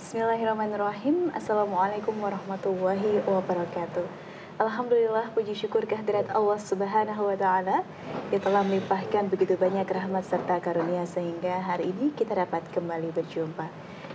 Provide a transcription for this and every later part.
Bismillahirrahmanirrahim. Assalamualaikum warahmatullahi wabarakatuh. Alhamdulillah, puji syukur kehadirat Allah Subhanahu wa Ta'ala yang telah melimpahkan begitu banyak rahmat serta karunia sehingga hari ini kita dapat kembali berjumpa.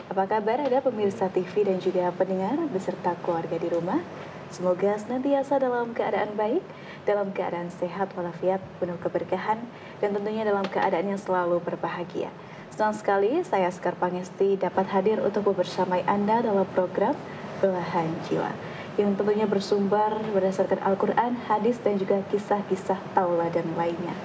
Apa kabar ada pemirsa TV dan juga pendengar beserta keluarga di rumah? Semoga senantiasa dalam keadaan baik, dalam keadaan sehat walafiat, penuh keberkahan, dan tentunya dalam keadaan yang selalu berbahagia. Senang sekali saya Sekar Pangesti dapat hadir untuk membersamai Anda dalam program Belahan Jiwa yang tentunya bersumber berdasarkan Al-Quran, hadis, dan juga kisah-kisah tauladan lainnya.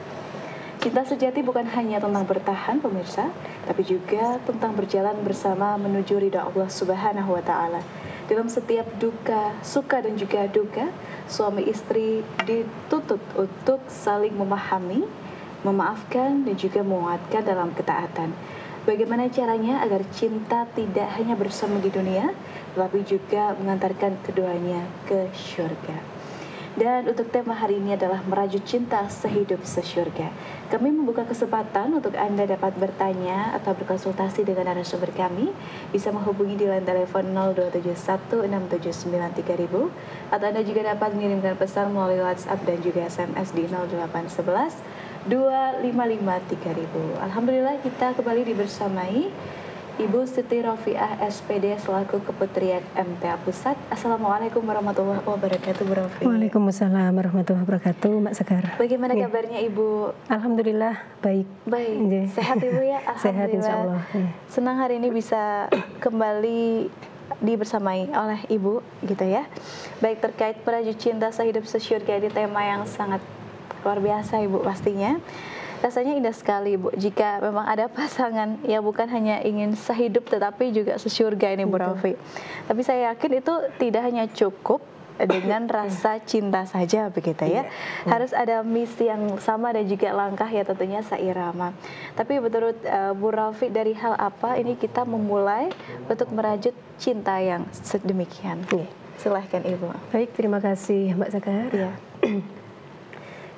Cinta sejati bukan hanya tentang bertahan pemirsa, tapi juga tentang berjalan bersama menuju ridha Allah Subhanahu wa Ta'ala. Dalam setiap duka, suka, dan juga duka, suami istri dituntut untuk saling memahami, memaafkan, dan juga menguatkan dalam ketaatan. Bagaimana caranya agar cinta tidak hanya bersama di dunia, tetapi juga mengantarkan keduanya ke syurga. Dan untuk tema hari ini adalah merajut cinta sehidup sesyurga. Kami membuka kesempatan untuk Anda dapat bertanya atau berkonsultasi dengan narasumber kami. Bisa menghubungi di line telepon 02716793.000 atau Anda juga dapat mengirimkan pesan melalui WhatsApp dan juga SMS di 0811 2553000. Alhamdulillah kita kembali dibersamai Ibu Siti Rofiah SPD selaku Keputrian MTA Pusat. Assalamualaikum warahmatullahi wabarakatuh, Bu Rofi. Waalaikumsalam warahmatullahi wabarakatuh, Mbak Sekar. Bagaimana kabarnya Ibu? Alhamdulillah baik. Baik. Sehat Ibu ya? Sehat insya Allah. Senang hari ini bisa kembali dibersamai oleh Ibu gitu ya. Baik, terkait merajut cinta sehidup sesyurga, ini tema yang sangat luar biasa Ibu pastinya. Rasanya indah sekali Bu jika memang ada pasangan yang bukan hanya ingin sehidup tetapi juga sesyurga ini Bu Rofi. Tapi saya yakin itu tidak hanya cukup dengan rasa cinta saja begitu ya. Harus ada misi yang sama dan juga langkah ya tentunya seirama. Tapi menurut Bu Rofi, dari hal apa ini kita memulai untuk merajut cinta yang sedemikian? Silahkan Ibu. Baik, terima kasih Mbak Sekar. Iya.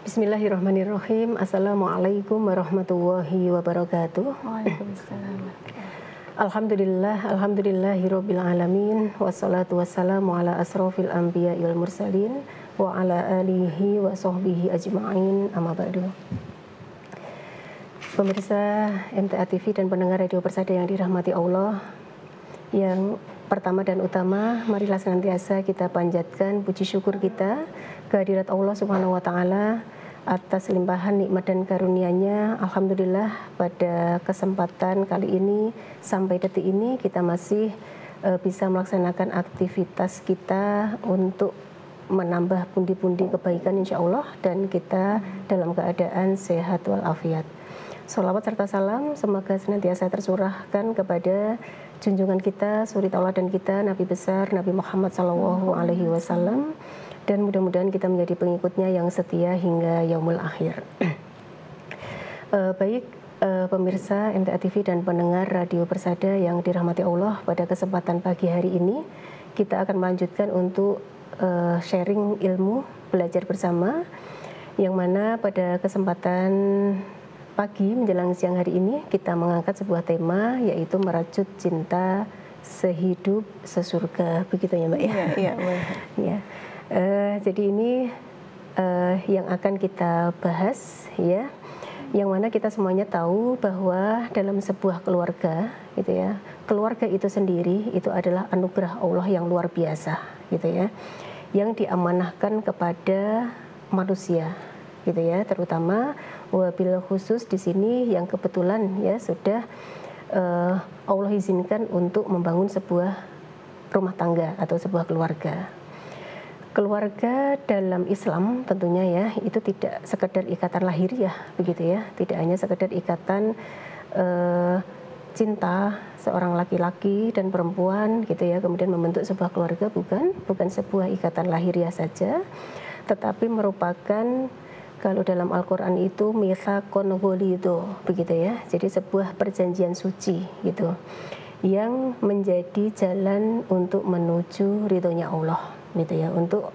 Bismillahirrahmanirrahim. Assalamualaikum warahmatullahi wabarakatuh. Waalaikumsalam. Alhamdulillahirabbil alamin, wassalatu wassalamu ala asrofil anbiya wal mursalin wa ala alihi wa sahbihi ajma'in, amma ba'du. Pemirsa MTA TV dan pendengar Radio Persada yang dirahmati Allah, yang pertama dan utama, marilah senantiasa kita panjatkan puji syukur kita kehadirat Allah Subhanahu wa Ta'ala atas limpahan nikmat dan karunia-Nya. Alhamdulillah pada kesempatan kali ini sampai detik ini kita masih bisa melaksanakan aktivitas kita untuk menambah pundi-pundi kebaikan insya Allah, dan kita dalam keadaan sehat walafiat. Sholawat serta salam semoga senantiasa tercurahkan kepada junjungan kita, suri tauladan kita, Nabi besar Nabi Muhammad SAW, dan mudah-mudahan kita menjadi pengikutnya yang setia hingga yaumul akhir. Baik pemirsa MTA TV dan pendengar Radio Persada yang dirahmati Allah, pada kesempatan pagi hari ini kita akan melanjutkan untuk sharing ilmu, belajar bersama, yang mana pada kesempatan pagi menjelang siang hari ini kita mengangkat sebuah tema, yaitu merajut cinta sehidup sesurga, begitu ya Mbak ya? Iya. Ya. Jadi ini yang akan kita bahas ya, yang mana kita semuanya tahu bahwa dalam sebuah keluarga gitu ya, keluarga itu sendiri itu adalah anugerah Allah yang luar biasa gitu ya, yang diamanahkan kepada manusia gitu ya, terutama wabil khusus di sini yang kebetulan ya sudah Allah izinkan untuk membangun sebuah rumah tangga atau sebuah keluarga. Keluarga dalam Islam tentunya ya, itu tidak sekedar ikatan lahiriah begitu ya, tidak hanya sekedar ikatan cinta seorang laki-laki dan perempuan gitu ya, kemudian membentuk sebuah keluarga, bukan sebuah ikatan lahiriah saja, tetapi merupakan, kalau dalam Al-Quran itu mitsaqon ghalidho begitu ya, jadi sebuah perjanjian suci gitu, yang menjadi jalan untuk menuju ridhonya Allah gitu ya, untuk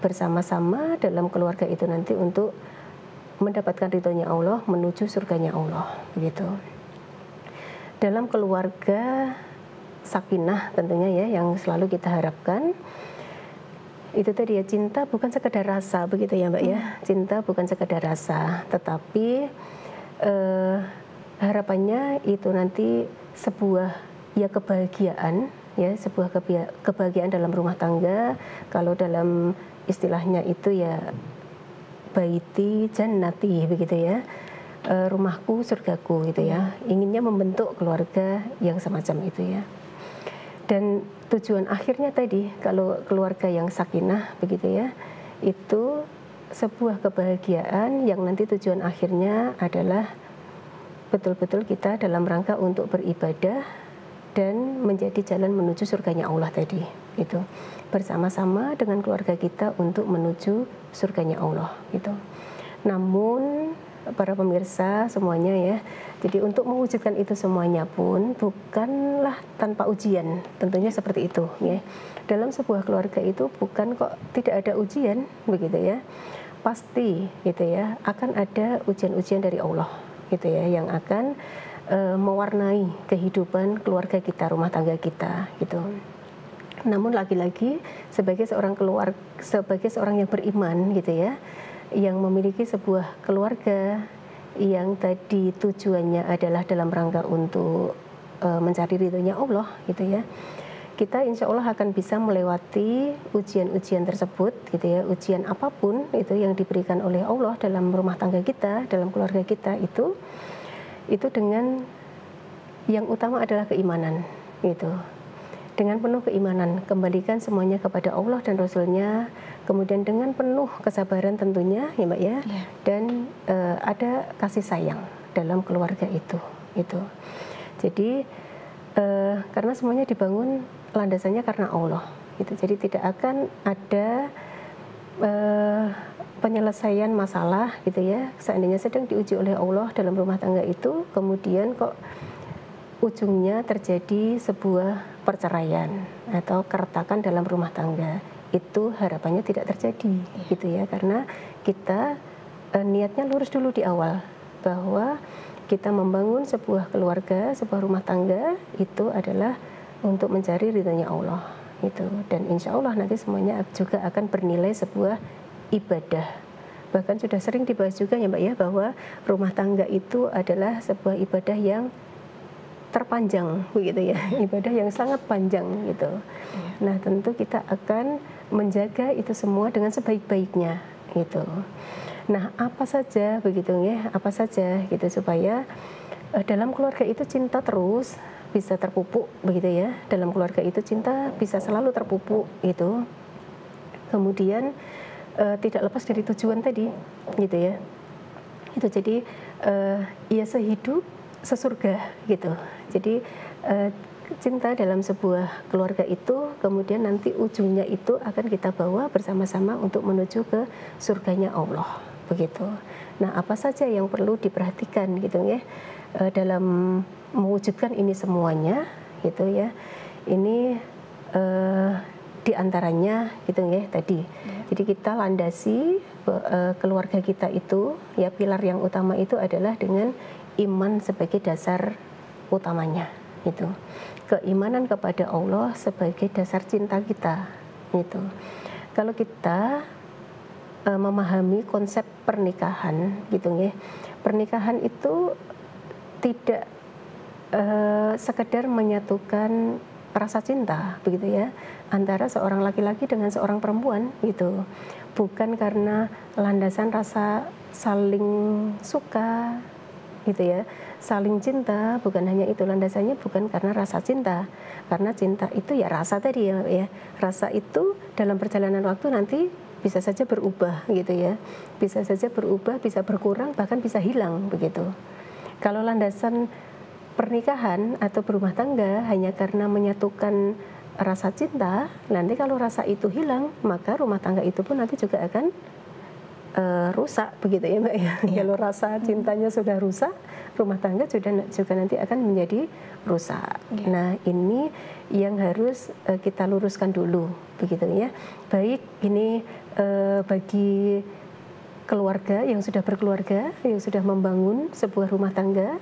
bersama-sama dalam keluarga itu nanti untuk mendapatkan ridhonya Allah, menuju surganya Allah begitu. Dalam keluarga sakinah tentunya ya yang selalu kita harapkan. Itu tadi ya, cinta bukan sekedar rasa begitu ya Mbak ya. Cinta bukan sekedar rasa, tetapi harapannya itu nanti sebuah ya kebahagiaan ya, sebuah kebahagiaan dalam rumah tangga. Kalau dalam istilahnya itu ya baiti jannati begitu ya, rumahku surgaku gitu ya. Inginnya membentuk keluarga yang semacam itu ya. Dan tujuan akhirnya tadi kalau keluarga yang sakinah begitu ya, itu sebuah kebahagiaan yang nanti tujuan akhirnya adalah betul-betul kita dalam rangka untuk beribadah dan menjadi jalan menuju surganya Allah tadi gitu. Bersama-sama dengan keluarga kita untuk menuju surganya Allah gitu. Namun para pemirsa semuanya ya, jadi untuk mewujudkan itu semuanya pun bukanlah tanpa ujian, tentunya seperti itu ya. Dalam sebuah keluarga itu bukan kok tidak ada ujian begitu ya. Pasti gitu ya, akan ada ujian-ujian dari Allah gitu ya, yang akan mewarnai kehidupan keluarga kita, rumah tangga kita gitu. Namun lagi-lagi sebagai seorang yang beriman gitu ya, yang memiliki sebuah keluarga yang tadi tujuannya adalah dalam rangka untuk mencari ridhonya Allah gitu ya, kita insya Allah akan bisa melewati ujian-ujian tersebut gitu ya. Ujian apapun itu yang diberikan oleh Allah dalam rumah tangga kita, dalam keluarga kita itu dengan yang utama adalah keimanan gitu. Dengan penuh keimanan, kembalikan semuanya kepada Allah dan Rasul-Nya, kemudian dengan penuh kesabaran tentunya ya Mbak ya, dan ada kasih sayang dalam keluarga itu gitu. Jadi karena semuanya dibangun landasannya karena Allah gitu. Jadi tidak akan ada penyelesaian masalah gitu ya, seandainya sedang diuji oleh Allah dalam rumah tangga itu, kemudian kok ujungnya terjadi sebuah perceraian atau keretakan dalam rumah tangga. Itu harapannya tidak terjadi gitu ya, karena kita niatnya lurus dulu di awal bahwa kita membangun sebuah keluarga, sebuah rumah tangga itu adalah untuk mencari ridhonya Allah itu. Dan insya Allah nanti semuanya juga akan bernilai sebuah ibadah. Bahkan sudah sering dibahas juga ya Mbak ya, bahwa rumah tangga itu adalah sebuah ibadah yang terpanjang begitu ya, ibadah yang sangat panjang gitu. Nah tentu kita akan menjaga itu semua dengan sebaik-baiknya gitu. Nah apa saja begitu ya, apa saja gitu supaya dalam keluarga itu cinta terus bisa terpupuk begitu ya. Dalam keluarga itu cinta bisa selalu terpupuk gitu. Kemudian tidak lepas dari tujuan tadi gitu ya. Itu jadi ya sehidup sesurga gitu. Jadi cinta dalam sebuah keluarga itu kemudian nanti ujungnya itu akan kita bawa bersama-sama untuk menuju ke surganya Allah begitu. Nah apa saja yang perlu diperhatikan gitu ya dalam mewujudkan ini semuanya gitu ya. Ini diantaranya gitu ya tadi. Jadi kita landasi keluarga kita itu ya, pilar yang utama itu adalah dengan iman sebagai dasar utamanya gitu. Keimanan kepada Allah sebagai dasar cinta kita gitu. Kalau kita memahami konsep pernikahan gitu ya. Pernikahan itu tidak sekedar menyatukan rasa cinta begitu ya antara seorang laki-laki dengan seorang perempuan gitu. Bukan karena landasan rasa saling suka gitu ya, saling cinta, bukan hanya itu landasannya, bukan karena rasa cinta, karena cinta itu ya rasa tadi ya, rasa itu dalam perjalanan waktu nanti bisa saja berubah gitu ya, bisa saja berubah, bisa berkurang, bahkan bisa hilang begitu. Kalau landasan pernikahan atau berumah tangga hanya karena menyatukan rasa cinta, nanti kalau rasa itu hilang, maka rumah tangga itu pun nanti juga akan rusak begitu ya Mbak ya. Kalau rasa cintanya sudah rusak, rumah tangga juga nanti akan menjadi rusak. Nah ini yang harus kita luruskan dulu begitu ya. Baik ini bagi keluarga yang sudah berkeluarga, yang sudah membangun sebuah rumah tangga,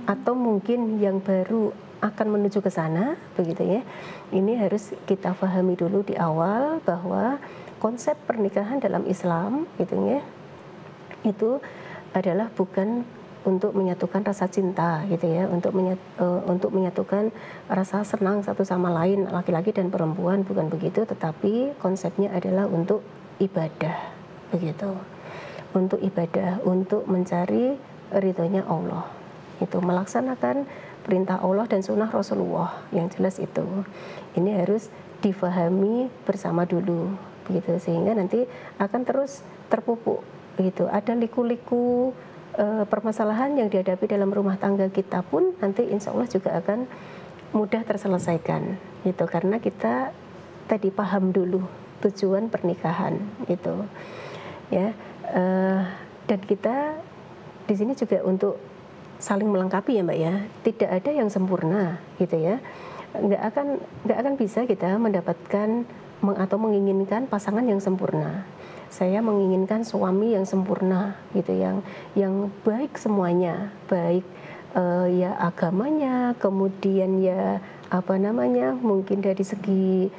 atau mungkin yang baru akan menuju ke sana, begitu ya. Ini harus kita pahami dulu di awal bahwa konsep pernikahan dalam Islam, gitu ya, itu adalah bukan untuk menyatukan rasa cinta, gitu ya, untuk menyatukan rasa senang satu sama lain, laki-laki dan perempuan, bukan begitu, tetapi konsepnya adalah untuk ibadah, begitu, untuk ibadah, untuk mencari ridhonya Allah, itu melaksanakan perintah Allah dan sunnah Rasulullah, yang jelas itu. Ini harus difahami bersama dulu, begitu, sehingga nanti akan terus terpupuk, begitu. Ada liku-liku permasalahan yang dihadapi dalam rumah tangga kita pun nanti insya Allah juga akan mudah terselesaikan, gitu, karena kita tadi paham dulu tujuan pernikahan, gitu, ya. Dan kita di sini juga untuk saling melengkapi ya Mbak ya, tidak ada yang sempurna, gitu ya. Nggak akan bisa kita mendapatkan atau menginginkan pasangan yang sempurna. Saya menginginkan suami yang sempurna, gitu, yang baik semuanya, baik ya agamanya, kemudian ya mungkin dari segi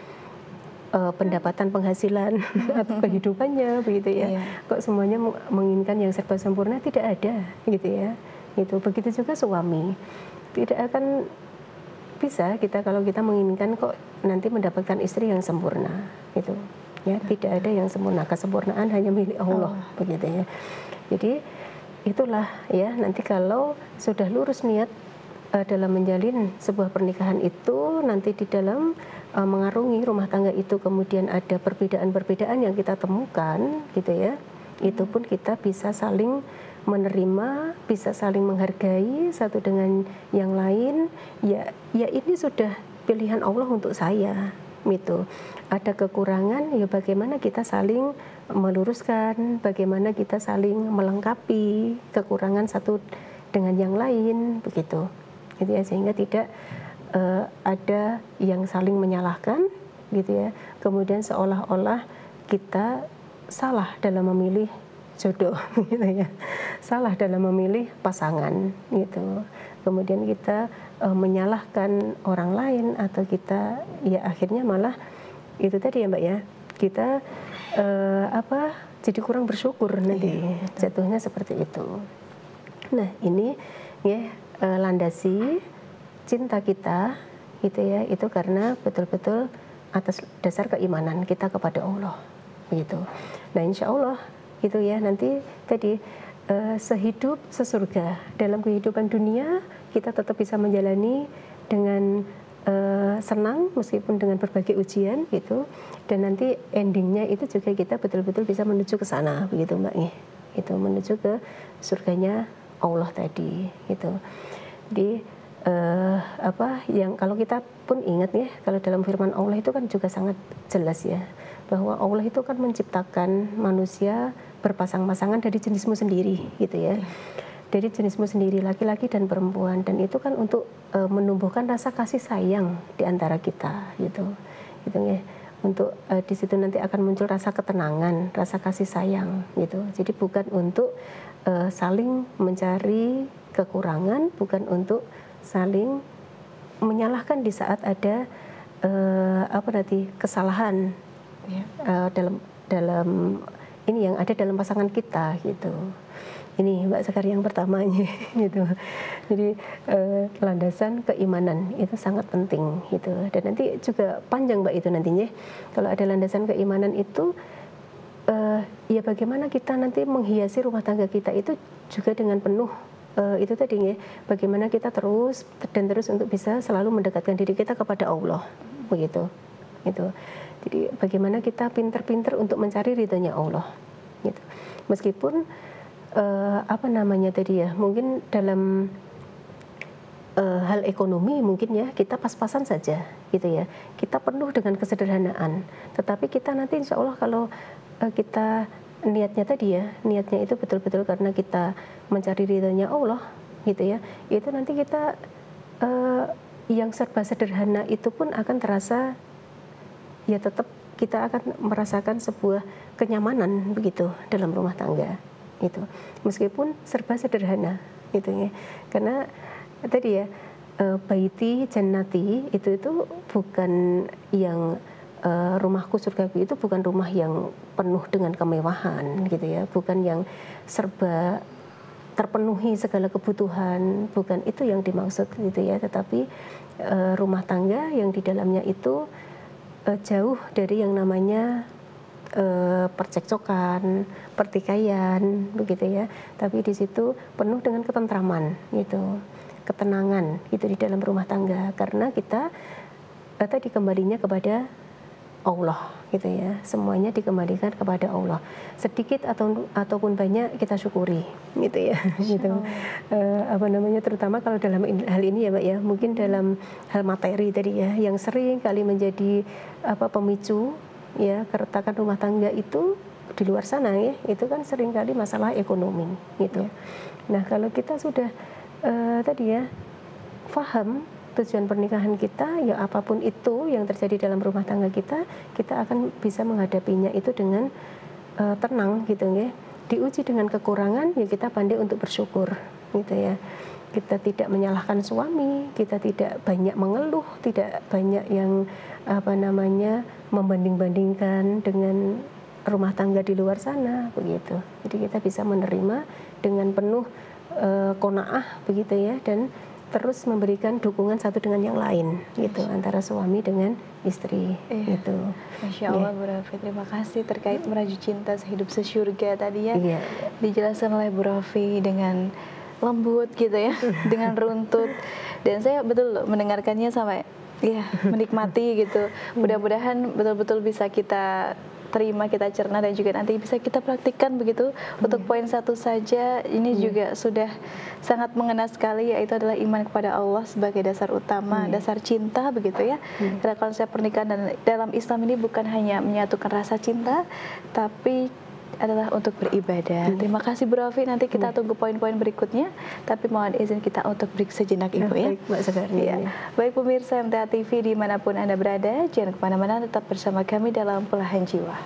pendapatan, penghasilan atau kehidupannya, begitu ya. Kok semuanya menginginkan yang serba sempurna, tidak ada, gitu ya. Itu begitu juga suami, tidak akan bisa kita kalau kita menginginkan kok nanti mendapatkan istri yang sempurna, gitu. Ya, tidak ada yang sempurna, kesempurnaan hanya milik Allah, begitu ya. Jadi itulah ya, nanti kalau sudah lurus niat dalam menjalin sebuah pernikahan itu, nanti di dalam mengarungi rumah tangga itu kemudian ada perbedaan-perbedaan yang kita temukan, gitu ya. Itu pun kita bisa saling menerima, bisa saling menghargai satu dengan yang lain. Ya ini sudah pilihan Allah untuk saya, gitu. Ada kekurangan, ya bagaimana kita saling meluruskan, bagaimana kita saling melengkapi kekurangan satu dengan yang lain, begitu. Gitu ya, sehingga tidak ada yang saling menyalahkan, gitu ya. Kemudian seolah-olah kita salah dalam memilih jodoh, gitu ya. Salah dalam memilih pasangan, gitu. Kemudian kita menyalahkan orang lain, atau kita ya akhirnya malah itu tadi ya Mbak ya, kita jadi kurang bersyukur nanti, jatuhnya seperti itu. Nah ini ya landasi cinta kita, gitu ya, itu karena betul-betul atas dasar keimanan kita kepada Allah, begitu. Nah insya Allah gitu ya, nanti tadi sehidup sesurga dalam kehidupan dunia, kita tetap bisa menjalani dengan senang meskipun dengan berbagai ujian, gitu. Dan nanti endingnya itu juga kita betul-betul bisa menuju ke sana, begitu Mbak, itu menuju ke surganya Allah tadi, gitu. Jadi yang kalau kita pun ingat ya, kalau dalam firman Allah itu kan juga sangat jelas ya, bahwa Allah itu kan menciptakan manusia berpasang-pasangan dari jenismu sendiri, gitu ya. Dari jenismu sendiri, laki-laki dan perempuan, dan itu kan untuk menumbuhkan rasa kasih sayang di antara kita, gitu ya. Untuk di situ nanti akan muncul rasa ketenangan, rasa kasih sayang, gitu. Jadi bukan untuk saling mencari kekurangan, bukan untuk saling menyalahkan di saat ada kesalahan dalam ini yang ada dalam pasangan kita, gitu. Ini Mbak Sekar yang pertamanya, gitu. Jadi landasan keimanan itu sangat penting, gitu. Dan nanti juga panjang Mbak itu nantinya. Kalau ada landasan keimanan itu, ya bagaimana kita nanti menghiasi rumah tangga kita itu juga dengan penuh itu tadi ya. Bagaimana kita terus untuk bisa selalu mendekatkan diri kita kepada Allah, begitu. Gitu. Jadi bagaimana kita pintar-pintar untuk mencari ridhonya Allah, gitu. Meskipun tadi ya, mungkin dalam hal ekonomi mungkin ya kita pas-pasan saja, gitu ya. Kita penuh dengan kesederhanaan. Tetapi kita nanti insya Allah kalau kita niatnya tadi ya, niatnya itu betul-betul karena kita mencari ridhonya Allah, gitu ya. Itu nanti kita yang serba sederhana itu pun akan terasa, ya tetap kita akan merasakan sebuah kenyamanan begitu dalam rumah tangga, itu. Meskipun serba sederhana gitu ya. Karena tadi ya baiti jannati itu bukan yang rumahku surgaku itu bukan rumah yang penuh dengan kemewahan gitu ya, bukan yang serba terpenuhi segala kebutuhan, bukan itu yang dimaksud gitu ya, tetapi rumah tangga yang di dalamnya itu jauh dari yang namanya percekcokan, pertikaian begitu ya, tapi di situ penuh dengan ketentraman gitu, ketenangan gitu di dalam rumah tangga, karena kita tadi kembalinya kepada Allah gitu ya, semuanya dikembalikan kepada Allah, sedikit ataupun banyak kita syukuri gitu ya. Gitu. Apa namanya, terutama kalau dalam hal ini ya Mbak ya, mungkin dalam hal materi tadi ya, yang sering kali menjadi pemicu ya keretakan rumah tangga itu di luar sana ya, itu kan sering kali masalah ekonomi gitu. Nah kalau kita sudah tadi ya paham tujuan pernikahan kita, ya apapun itu yang terjadi dalam rumah tangga kita akan bisa menghadapinya itu dengan tenang gitu ya. Diuji dengan kekurangan, ya kita pandai untuk bersyukur gitu ya. Kita tidak menyalahkan suami, kita tidak banyak mengeluh, tidak banyak yang membanding-bandingkan dengan rumah tangga di luar sana begitu. Jadi kita bisa menerima dengan penuh qanaah begitu ya, dan terus memberikan dukungan satu dengan yang lain gitu, antara suami dengan istri gitu. Masya Allah Bu Rofi, terima kasih terkait meraju cinta sehidup sesyurga tadi ya. Dijelaskan oleh Bu Rofi dengan lembut gitu ya, dengan runtut, dan saya betul mendengarkannya sampai menikmati gitu. Mudah-mudahan betul-betul bisa kita terima, kita cerna, dan juga nanti bisa kita praktikkan begitu. Untuk poin satu saja ini juga sudah sangat mengena sekali, yaitu adalah iman kepada Allah sebagai dasar utama, dasar cinta begitu ya. Karena konsep pernikahan dan dalam Islam ini bukan hanya menyatukan rasa cinta, tapi adalah untuk beribadah. Terima kasih Bu Rofi, nanti kita tunggu poin-poin berikutnya, tapi mohon izin kita untuk break sejenak Ibu ya. Baik Mbak Segarni. Baik pemirsa MTA TV dimanapun Anda berada, jangan kemana-mana, tetap bersama kami dalam Belahan Jiwa.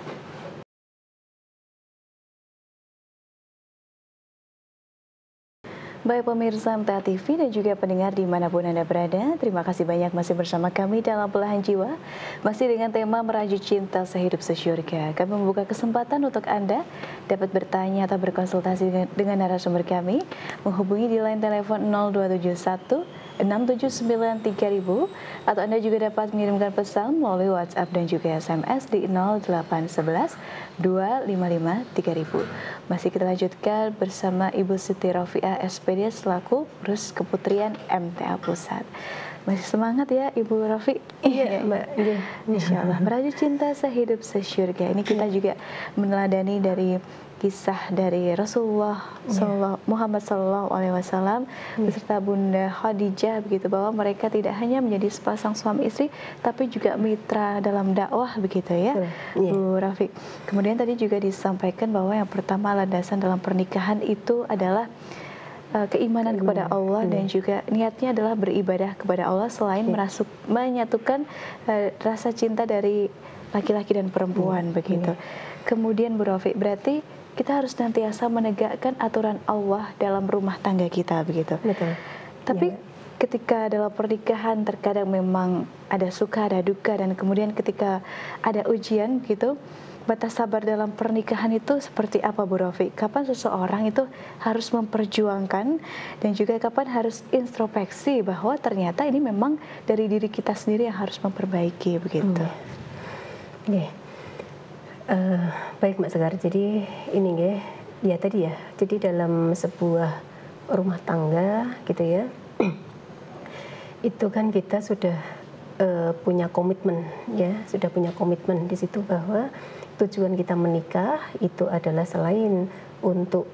Baik pemirsa MTA TV dan juga pendengar dimanapun Anda berada, terima kasih banyak masih bersama kami dalam Belahan Jiwa, masih dengan tema meraju cinta sehidup sesyurga. Kami membuka kesempatan untuk Anda dapat bertanya atau berkonsultasi dengan narasumber kami, menghubungi di line telepon 0271 679 3000, atau Anda juga dapat mengirimkan pesan melalui WhatsApp dan juga SMS di 0811 255 3000. Masih kita lanjutkan bersama Ibu Siti Rofiah SPD selaku Pengurus Keputrian MTA Pusat. Masih semangat ya Ibu Rofi? Iya Mbak. Insya Allah meraju cinta sehidup sesyurga. Ini kita juga meneladani dari kisah dari Rasulullah Muhammad SAW beserta Bunda Khadijah begitu, bahwa mereka tidak hanya menjadi sepasang suami istri tapi juga mitra dalam dakwah begitu ya Bu Rafiq. Kemudian tadi juga disampaikan bahwa yang pertama landasan dalam pernikahan itu adalah keimanan kepada Allah, dan juga niatnya adalah beribadah kepada Allah selain menyatukan rasa cinta dari laki-laki dan perempuan begitu. Kemudian Bu Rafiq, berarti kita harus nantiasa menegakkan aturan Allah dalam rumah tangga kita begitu. Betul. Tapi ketika dalam pernikahan terkadang memang ada suka, ada duka, dan kemudian ketika ada ujian gitu, batas sabar dalam pernikahan itu seperti apa Bu Rofi? Kapan seseorang itu harus memperjuangkan, dan juga kapan harus introspeksi bahwa ternyata ini memang dari diri kita sendiri yang harus memperbaiki begitu. Baik Mbak Segar, jadi ini ya tadi ya, jadi dalam sebuah rumah tangga gitu ya, itu kan kita sudah punya komitmen ya, sudah punya komitmen di situ bahwa tujuan kita menikah itu adalah selain untuk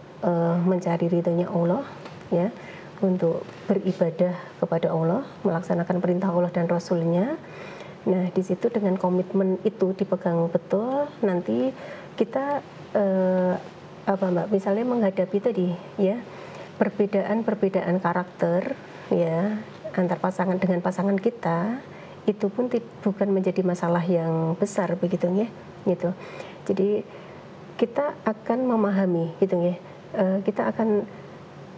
mencari ridhonya Allah ya, untuk beribadah kepada Allah, melaksanakan perintah Allah dan Rasul-Nya. Nah, di situ dengan komitmen itu dipegang betul, nanti kita misalnya menghadapi tadi ya perbedaan karakter ya antar pasangan dengan pasangan kita, itu pun bukan menjadi masalah yang besar, begitu ya, gitu. Jadi kita akan memahami, gitu ya, kita akan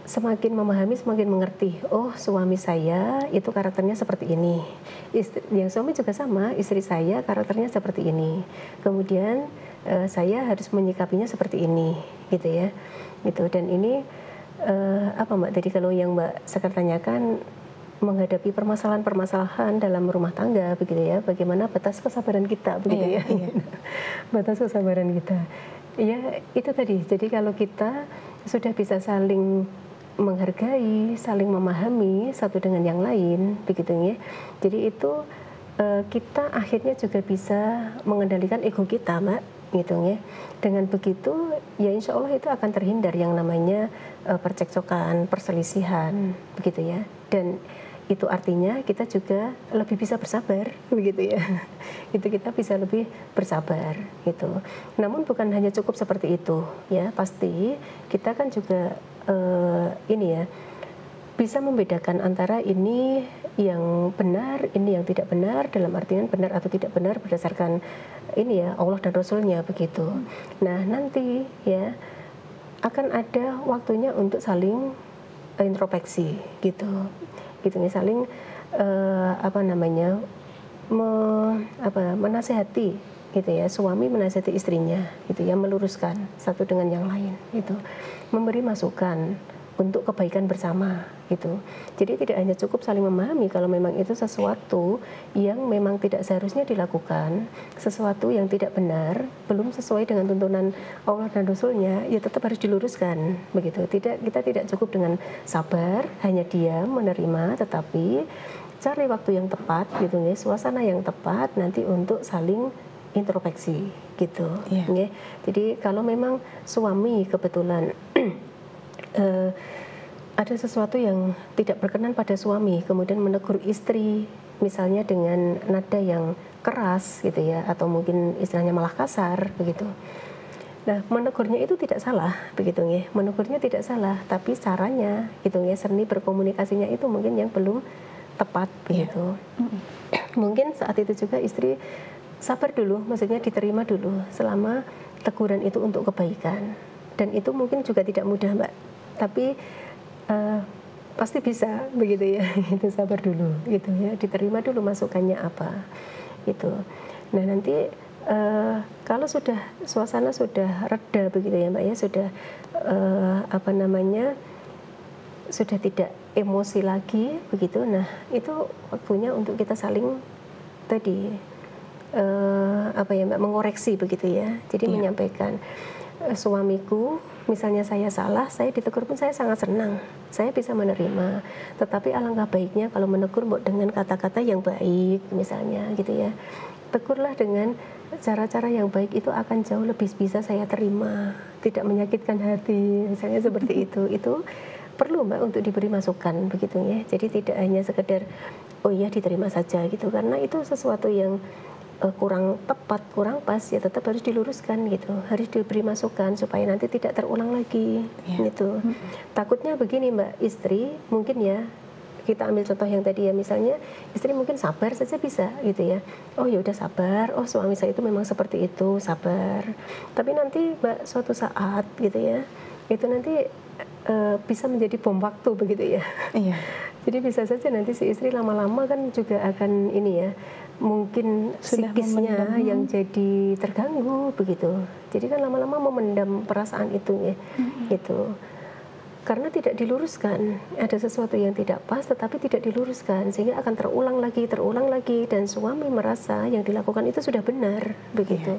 semakin memahami, semakin mengerti. Oh, suami saya itu karakternya seperti ini. Yang suami juga sama, istri saya karakternya seperti ini. Kemudian saya harus menyikapinya seperti ini, gitu ya. Gitu. Dan ini apa Mbak? Tadi kalau yang Mbak Sekar tanyakan menghadapi permasalahan-permasalahan dalam rumah tangga, begitu ya. Bagaimana batas kesabaran kita, begitu ya. Batas kesabaran kita. Ya, itu tadi. Jadi kalau kita sudah bisa saling menghargai, saling memahami satu dengan yang lain, begitu ya. Jadi itu kita akhirnya juga bisa mengendalikan ego kita, Mbak, gitu ya. Dengan begitu, ya insya Allah itu akan terhindar yang namanya percekcokan, perselisihan, begitu ya. Dan itu artinya kita juga lebih bisa bersabar, begitu ya. Itu kita bisa lebih bersabar, gitu. Namun bukan hanya cukup seperti itu, ya. Pasti kita kan juga ini ya, bisa membedakan antara ini yang benar, ini yang tidak benar, dalam artian benar atau tidak benar berdasarkan ini ya, Allah dan Rasulnya, begitu. Nah, nanti ya akan ada waktunya untuk saling introspeksi, gitu nih, saling apa namanya, menasehati, gitu ya, suami menasehati istrinya, gitu ya, meluruskan satu dengan yang lain, gitu, memberi masukan untuk kebaikan bersama, gitu. Jadi tidak hanya cukup saling memahami kalau memang itu sesuatu yang memang tidak seharusnya dilakukan, sesuatu yang tidak benar, belum sesuai dengan tuntunan Allah dan Rasulnya, ya tetap harus diluruskan, begitu. Kita tidak cukup dengan sabar, hanya diam menerima, tetapi cari waktu yang tepat, gitu ya, suasana yang tepat nanti untuk saling introspeksi, gitu. Ya. Jadi kalau memang suami kebetulan ada sesuatu yang tidak berkenan pada suami, kemudian menegur istri, misalnya dengan nada yang keras, gitu ya, atau mungkin istilahnya malah kasar, begitu. Nah, menegurnya itu tidak salah, begitu ya. Menegurnya tidak salah, tapi caranya, gitu ya, seni berkomunikasinya itu mungkin yang belum tepat, begitu. Mungkin saat itu juga istri sabar dulu, maksudnya diterima dulu selama teguran itu untuk kebaikan. Dan itu mungkin juga tidak mudah, Mbak. Tapi pasti bisa, begitu ya. Itu sabar dulu, gitu ya. Diterima dulu masukannya apa, gitu. Nah, nanti kalau sudah suasana sudah reda, begitu ya, Mbak ya, sudah apa namanya, sudah tidak emosi lagi, begitu. Nah, itu waktunya untuk kita saling tadi apa ya, Mbak, mengoreksi, begitu ya. Jadi menyampaikan, suamiku, misalnya saya salah, saya ditegur pun saya sangat senang, saya bisa menerima. Tetapi alangkah baiknya kalau menegur dengan kata-kata yang baik, misalnya, gitu ya. Tegurlah dengan cara-cara yang baik, itu akan jauh lebih bisa saya terima, tidak menyakitkan hati, misalnya seperti itu. Itu perlu, Mbak, untuk diberi masukan, begitu ya. Jadi tidak hanya sekedar oh iya diterima saja, gitu, karena itu sesuatu yang kurang tepat, kurang pas, ya tetap harus diluruskan, gitu, harus diberi masukan supaya nanti tidak terulang lagi, gitu. Takutnya begini, Mbak, istri mungkin ya, kita ambil contoh yang tadi ya, misalnya istri mungkin sabar saja bisa, gitu ya. Oh ya udah sabar, oh suami saya itu memang seperti itu, sabar. Tapi nanti, Mbak, suatu saat, gitu ya, itu nanti bisa menjadi bom waktu, begitu ya. Jadi bisa saja nanti si istri lama-lama kan juga akan ini ya, mungkin psikisnya yang jadi terganggu, begitu. Jadi kan lama-lama memendam perasaan itu ya, gitu. Karena tidak diluruskan, ada sesuatu yang tidak pas tetapi tidak diluruskan, sehingga akan terulang lagi, dan suami merasa yang dilakukan itu sudah benar, begitu.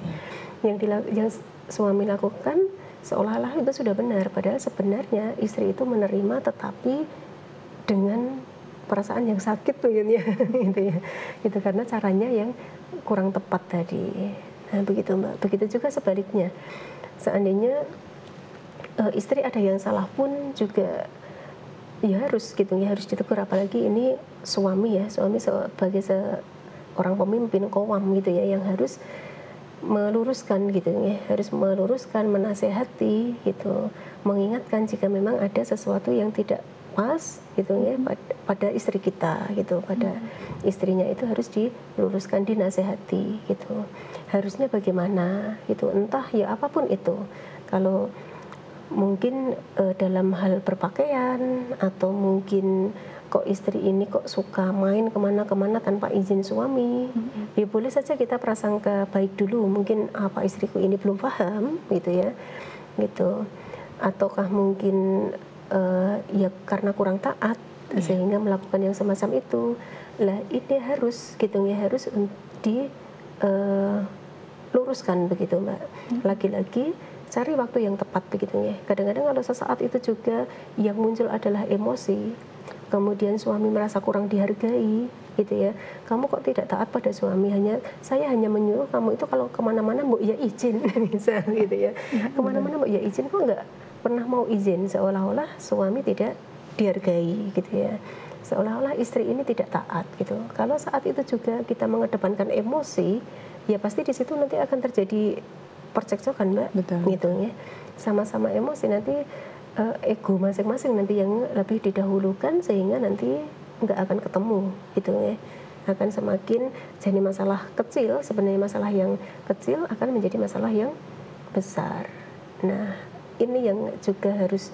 Yang suami lakukan seolah-olah itu sudah benar, padahal sebenarnya istri itu menerima tetapi dengan perasaan yang sakit mungkin ya, gitu ya. Itu karena caranya yang kurang tepat tadi. Nah, begitu, Mbak. Begitu juga sebaliknya. Seandainya istri ada yang salah pun juga ya harus, gitu ya, harus ditegur, apalagi ini suami ya, suami sebagai seorang pemimpin qawwam, gitu ya, yang harus meluruskan, gitu ya, harus meluruskan, menasehati, gitu, mengingatkan jika memang ada sesuatu yang tidak pas, gitu ya, pada istri kita, gitu, pada istrinya itu harus diluruskan, dinasehati, gitu. Harusnya bagaimana, gitu, entah ya apapun itu. Kalau mungkin dalam hal berpakaian, atau mungkin kok istri ini kok suka main kemana-kemana tanpa izin suami. Ya boleh saja kita prasangka baik dulu, mungkin apa istriku ini belum paham gitu ya, gitu. Ataukah mungkin ya karena kurang taat sehingga melakukan yang semacam itu. Lah ini harus gitu ya, harus diluruskan begitu Mbak. Lagi-lagi cari waktu yang tepat begitu ya. Kadang-kadang kalau sesaat itu juga yang muncul adalah emosi, kemudian suami merasa kurang dihargai gitu ya. Kamu kok tidak taat pada suami, saya hanya menyuruh kamu itu kalau kemana-mana mbok ya izin misal gitu ya. Kemana-mana mbok ya izin, kok nggak pernah mau izin, seolah-olah suami tidak dihargai gitu ya. Seolah-olah istri ini tidak taat gitu. Kalau saat itu juga kita mengedepankan emosi, ya pasti di situ nanti akan terjadi percekcokan Mbak. Betul. Gitu ya. Sama-sama emosi, nanti ego masing-masing nanti yang lebih didahulukan, sehingga nanti nggak akan ketemu gitu ya. Akan semakin jadi masalah kecil, sebenarnya masalah yang kecil akan menjadi masalah yang besar. Nah, ini yang juga harus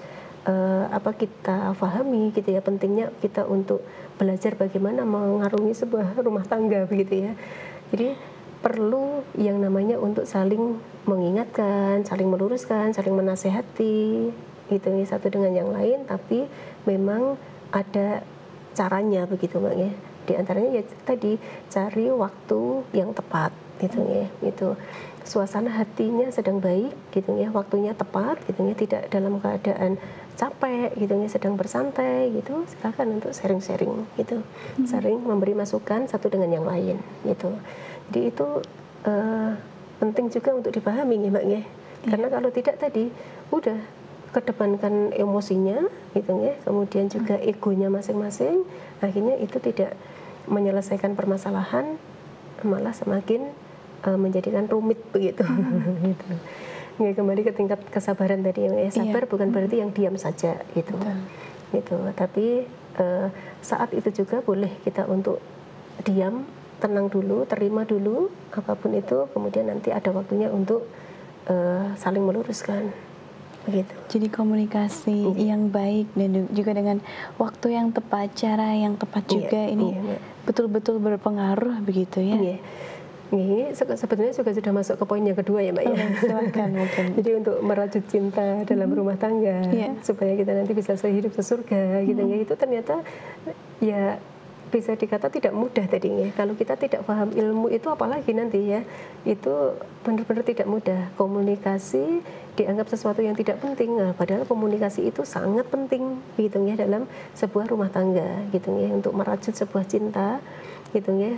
kita pahami gitu ya, pentingnya kita untuk belajar bagaimana mengarungi sebuah rumah tangga begitu ya. Jadi perlu yang namanya untuk saling mengingatkan, saling meluruskan, saling menasehati gitu ya, satu dengan yang lain, tapi memang ada caranya begitu Mbak ya. Di antaranya ya tadi cari waktu yang tepat gitu ya, itu suasana hatinya sedang baik gitu ya, waktunya tepat gitu ya, tidak dalam keadaan capek gitu ya, sedang bersantai gitu, silakan untuk sharing-sharing gitu, sering memberi masukan satu dengan yang lain gitu. Jadi itu penting juga untuk dipahami ya Mbak ya, karena kalau tidak tadi udah kedepankan emosinya gitu ya, kemudian juga egonya masing-masing, akhirnya itu tidak menyelesaikan permasalahan, malah semakin menjadikan rumit begitu. Gitu. Ya, kembali ke tingkat kesabaran tadi ya, sabar bukan berarti yang diam saja gitu. Gitu. Tapi saat itu juga boleh kita untuk diam, tenang dulu, terima dulu apapun itu, kemudian nanti ada waktunya untuk saling meluruskan. Begitu. Jadi komunikasi yang baik dan juga dengan waktu yang tepat, cara yang tepat juga ini betul-betul berpengaruh begitu ya. Ini sebetulnya juga sudah masuk ke poin yang kedua ya Mbak ya. Silakan mungkin. Jadi untuk merajut cinta dalam rumah tangga supaya kita nanti bisa sehidup sesurga gitu ya, itu ternyata ya bisa dikata tidak mudah tadinya. Kalau kita tidak paham ilmu itu apalagi nanti ya, itu benar-benar tidak mudah. Komunikasi dianggap sesuatu yang tidak penting, padahal komunikasi itu sangat penting gitu ya dalam sebuah rumah tangga gitu ya, untuk merajut sebuah cinta gitu ya,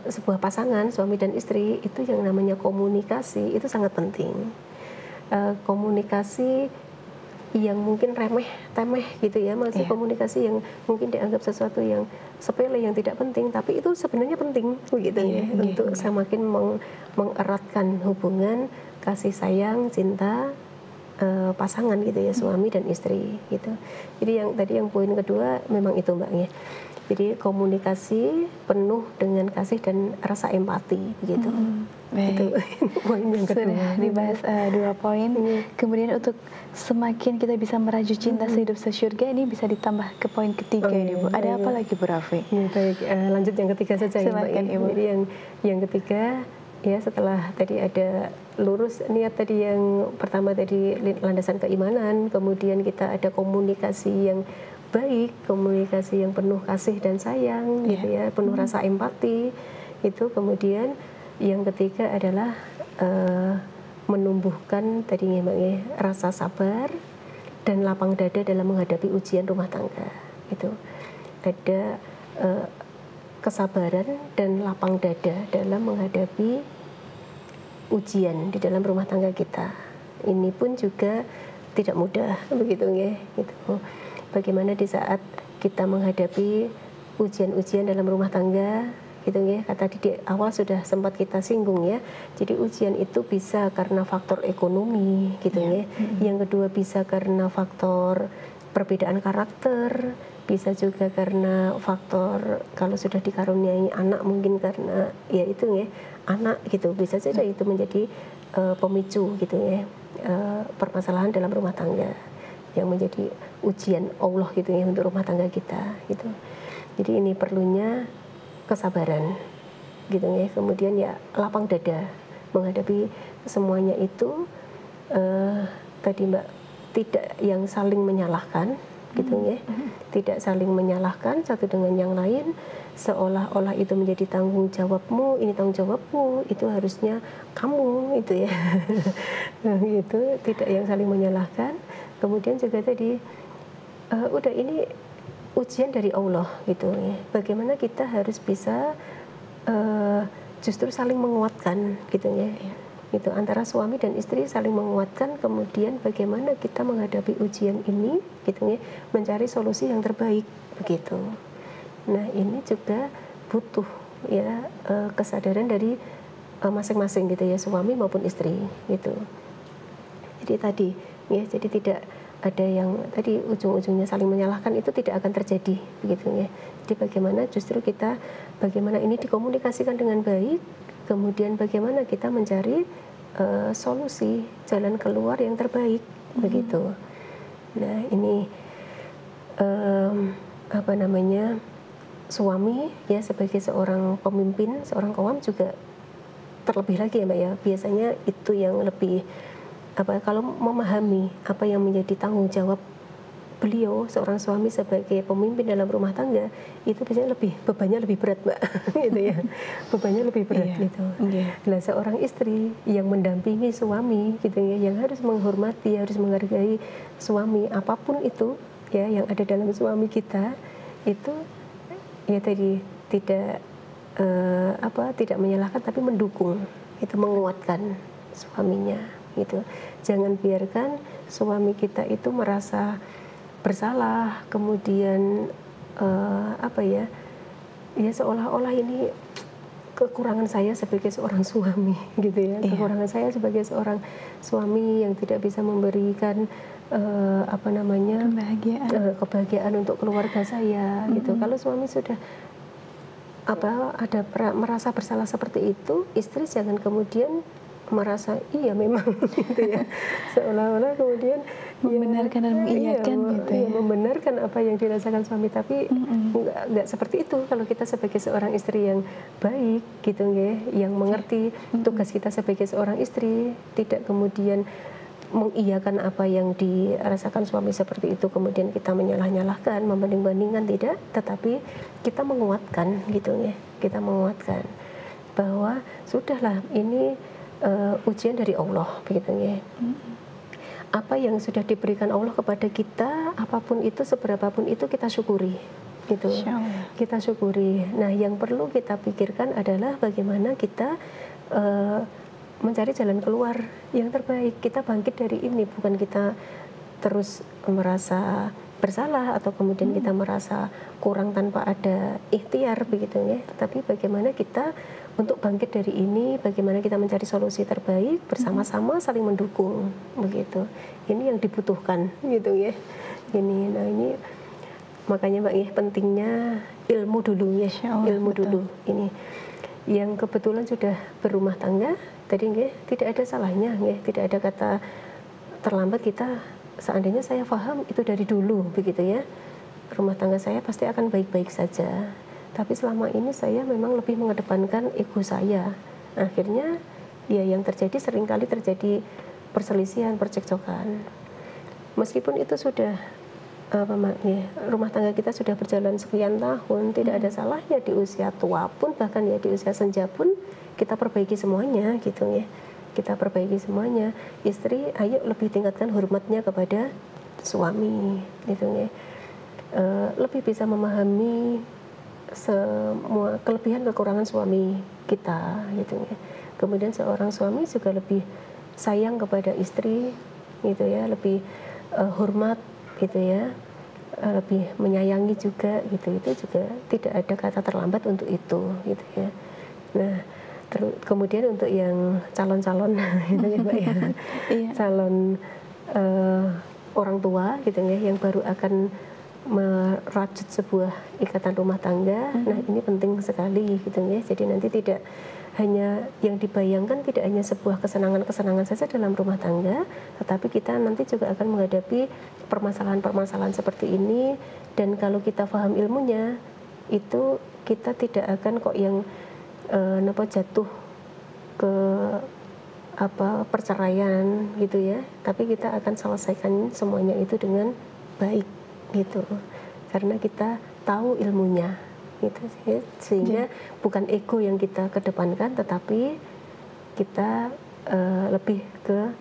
sebuah pasangan suami dan istri itu yang namanya komunikasi itu sangat penting. Komunikasi yang mungkin remeh-temeh gitu ya, maksudnya komunikasi yang mungkin dianggap sesuatu yang sepele, yang tidak penting, tapi itu sebenarnya penting begitu ya, untuk semakin mengeratkan hubungan kasih sayang, cinta pasangan gitu ya, suami dan istri gitu. Jadi yang tadi yang poin kedua memang itu Mbak ya. Jadi komunikasi penuh dengan kasih dan rasa empati begitu. Baik. Itu poin yang kedua. Sudah dibahas 2 poin. Kemudian untuk semakin kita bisa merajut cinta sehidup sesurga, ini bisa ditambah ke poin ketiga ini Bu. Ada apa lagi Bu Rafi? Baik, lanjut yang ketiga saja ya Mbak. Jadi yang ketiga ya, setelah tadi ada lurus niat tadi, yang pertama tadi landasan keimanan, kemudian kita ada komunikasi yang baik, komunikasi yang penuh kasih dan sayang gitu ya, penuh rasa empati itu. Kemudian yang ketiga adalah menumbuhkan tadinya Mbak ya, rasa sabar dan lapang dada dalam menghadapi ujian rumah tangga. Itu ada kesabaran dan lapang dada dalam menghadapi ujian di dalam rumah tangga kita. Ini pun juga tidak mudah begitu ya, gitu. Bagaimana di saat kita menghadapi ujian-ujian dalam rumah tangga gitu ya, kata di awal sudah sempat kita singgung ya. Jadi ujian itu bisa karena faktor ekonomi gitu ya. Yang kedua bisa karena faktor perbedaan karakter, bisa juga karena faktor kalau sudah dikaruniai anak mungkin karena ya itu ya, anak gitu, bisa saja itu menjadi pemicu gitu ya. permasalahan dalam rumah tangga yang menjadi ujian Allah gitu ya untuk rumah tangga kita gitu. Jadi ini perlunya kesabaran gitu ya. Kemudian ya lapang dada menghadapi semuanya itu, tadi Mbak, tidak yang saling menyalahkan gitu ya. Tidak saling menyalahkan satu dengan yang lain seolah-olah itu menjadi tanggung jawabmu, ini tanggung jawabmu, itu harusnya kamu itu ya. Gitu, tidak yang saling menyalahkan. Kemudian juga tadi udah ini ujian dari Allah gitu ya. Bagaimana kita harus bisa justru saling menguatkan gitu ya. Itu antara suami dan istri saling menguatkan, kemudian bagaimana kita menghadapi ujian ini gitu ya, mencari solusi yang terbaik begitu. Nah, ini juga butuh ya kesadaran dari masing-masing gitu ya, suami maupun istri gitu. Jadi tadi ya, jadi tidak ada yang tadi ujung-ujungnya saling menyalahkan, itu tidak akan terjadi begitu ya. Jadi bagaimana justru kita, bagaimana ini dikomunikasikan dengan baik, kemudian bagaimana kita mencari solusi jalan keluar yang terbaik begitu. Nah ini apa namanya, suami ya sebagai seorang pemimpin, seorang qawwam juga terlebih lagi ya Mbak ya, biasanya itu yang lebih kalau memahami apa yang menjadi tanggung jawab beliau seorang suami sebagai pemimpin dalam rumah tangga, itu biasanya bebannya lebih berat Mbak. Gitu ya, bebannya lebih berat gitu. Nah, seorang istri yang mendampingi suami gitu ya, yang harus menghormati, harus menghargai suami apapun itu ya yang ada dalam suami kita, itu ya tadi tidak tidak menyalahkan tapi mendukung, itu menguatkan suaminya gitu. Jangan biarkan suami kita itu merasa bersalah, kemudian ya seolah-olah ini kekurangan saya sebagai seorang suami gitu ya. Kekurangan saya sebagai seorang suami yang tidak bisa memberikan kebahagiaan untuk keluarga saya gitu. Kalau suami sudah merasa bersalah seperti itu, istri jangan kemudian merasa iya memang gitu ya, seolah-olah kemudian membenarkan dan mengiyakan gitu ya. Membenarkan apa yang dirasakan suami, tapi enggak seperti itu. Kalau kita sebagai seorang istri yang baik gitu ya, yang mengerti tugas kita sebagai seorang istri, tidak kemudian mengiyakan apa yang dirasakan suami seperti itu, kemudian kita menyalah-nyalahkan, membanding-bandingkan, tidak, tetapi kita menguatkan gitu ya. Kita menguatkan bahwa sudahlah ini ujian dari Allah begitu ya. Apa yang sudah diberikan Allah kepada kita, apapun itu, seberapapun itu, kita syukuri gitu. Kita syukuri. Nah, yang perlu kita pikirkan adalah bagaimana kita mencari jalan keluar yang terbaik. Kita bangkit dari ini, bukan kita terus merasa bersalah atau kemudian kita merasa kurang tanpa ada ikhtiar begitu ya. Tapi bagaimana kita untuk bangkit dari ini, bagaimana kita mencari solusi terbaik bersama-sama, saling mendukung begitu. Ini yang dibutuhkan gitu ya. Nah ini makanya Mbak ya, pentingnya ilmu dulu ya, ilmu dulu ini. Yang kebetulan sudah berumah tangga tadi ya, tidak ada salahnya ya, tidak ada kata terlambat. Kita seandainya saya paham itu dari dulu begitu ya, rumah tangga saya pasti akan baik-baik saja. Tapi selama ini saya memang lebih mengedepankan ego saya. Akhirnya ya yang terjadi seringkali terjadi perselisihan, percekcokan. Meskipun itu sudah rumah tangga kita sudah berjalan sekian tahun, tidak ada salahnya di usia tua pun, bahkan ya di usia senja pun kita perbaiki semuanya gitu ya. Kita perbaiki semuanya. Istri, ayo lebih tingkatkan hormatnya kepada suami gitu ya. Lebih bisa memahami semua kelebihan kekurangan suami kita gitu ya. Kemudian seorang suami juga lebih sayang kepada istri gitu ya, lebih hormat gitu ya, lebih menyayangi juga gitu. Itu juga tidak ada kata terlambat untuk itu gitu ya. Nah, kemudian untuk yang calon-calon gitu ya Mbak ya, calon orang tua gitu ya, yang baru akan merajut sebuah ikatan rumah tangga. Nah, ini penting sekali gitu ya. Jadi nanti tidak hanya yang dibayangkan, tidak hanya sebuah kesenangan-kesenangan saja dalam rumah tangga, tetapi kita nanti juga akan menghadapi permasalahan-permasalahan seperti ini. Dan kalau kita paham ilmunya, itu kita tidak akan kok yang jatuh ke perceraian gitu ya, tapi kita akan selesaikan semuanya itu dengan baik gitu, karena kita tahu ilmunya gitu, sehingga bukan ego yang kita kedepankan, tetapi kita lebih ke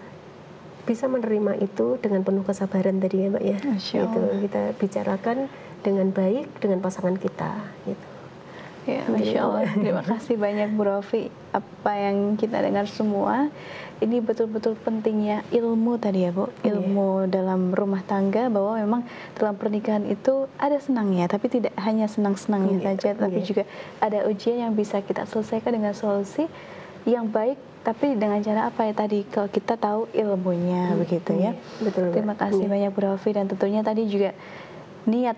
bisa menerima itu dengan penuh kesabaran tadi ya Mbak ya. Gitu. Kita bicarakan dengan baik dengan pasangan kita gitu. Ya, Masya Allah. Terima kasih banyak Bu Rofi. Apa yang kita dengar semua, ini betul-betul pentingnya ilmu tadi ya Bu. Ilmu dalam rumah tangga, bahwa memang dalam pernikahan itu ada senangnya, tapi tidak hanya senang-senangnya saja, tapi juga ada ujian yang bisa kita selesaikan dengan solusi yang baik, tapi dengan cara apa ya tadi, kalau kita tahu ilmunya begitu ya. Betul. Terima kasih banyak Bu Rofi, dan tentunya tadi juga niat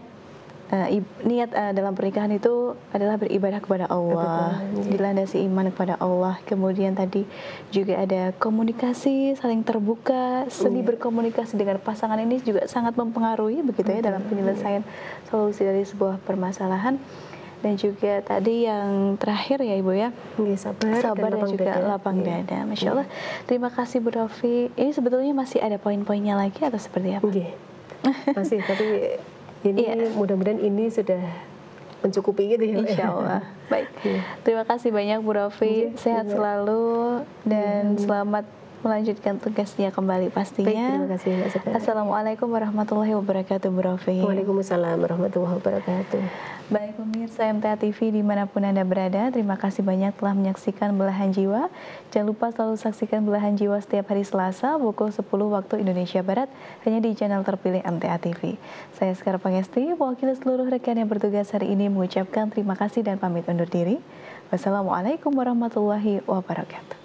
dalam pernikahan itu adalah beribadah kepada Allah, dilandasi iman kepada Allah. Kemudian tadi juga ada komunikasi, saling terbuka, seni berkomunikasi dengan pasangan ini juga sangat mempengaruhi begitu ya dalam penyelesaian solusi dari sebuah permasalahan. Dan juga tadi yang terakhir ya Ibu ya, sabar dan juga lapang dada. Masya Allah. Terima kasih Bu Rofi. Ini sebetulnya masih ada poin-poinnya lagi atau seperti apa? Masih, tapi ini mudah-mudahan ini sudah mencukupi gitu ya. Insya Allah. Baik. Terima kasih banyak Bu Rofi. Sehat selalu dan selamat melanjutkan tugasnya kembali pastinya. Terima kasih Mbak Sekar. Assalamualaikum warahmatullahi wabarakatuh Bu Rofi. Waalaikumsalam warahmatullahi wabarakatuh. Baik pemirsa MTA TV dimanapun Anda berada, terima kasih banyak telah menyaksikan Belahan Jiwa. Jangan lupa selalu saksikan Belahan Jiwa setiap hari Selasa pukul 10 waktu Indonesia Barat hanya di channel terpilih MTA TV. Saya Sekar Pangesti, mewakili seluruh rekan yang bertugas hari ini mengucapkan terima kasih dan pamit undur diri. Wassalamualaikum warahmatullahi wabarakatuh.